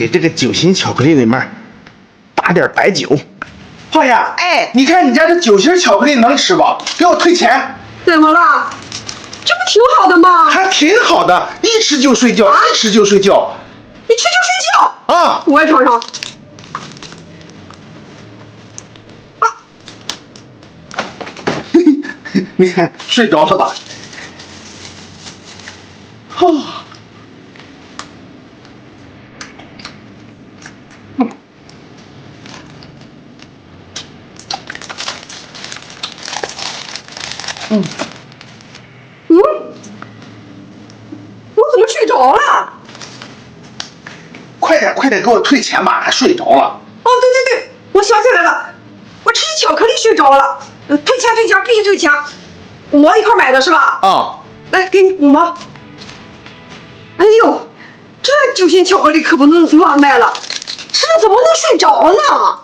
给这个酒心巧克力里面打点白酒。胖爷，哎，你看你家这酒心巧克力能吃不？给我退钱。怎么了？这不挺好的吗？还挺好的，一吃就睡觉，一吃就睡觉。你吃就睡觉啊！我也尝尝。你看睡着了吧？哦。我怎么睡着了？快点给我退钱吧，还睡着了。哦，对，我想起来了，我吃巧克力睡着了。退钱，必须退钱。我一块买的是吧？啊，来，给你补吧。哎呦，这酒心巧克力可不能乱卖了，吃了怎么能睡着呢？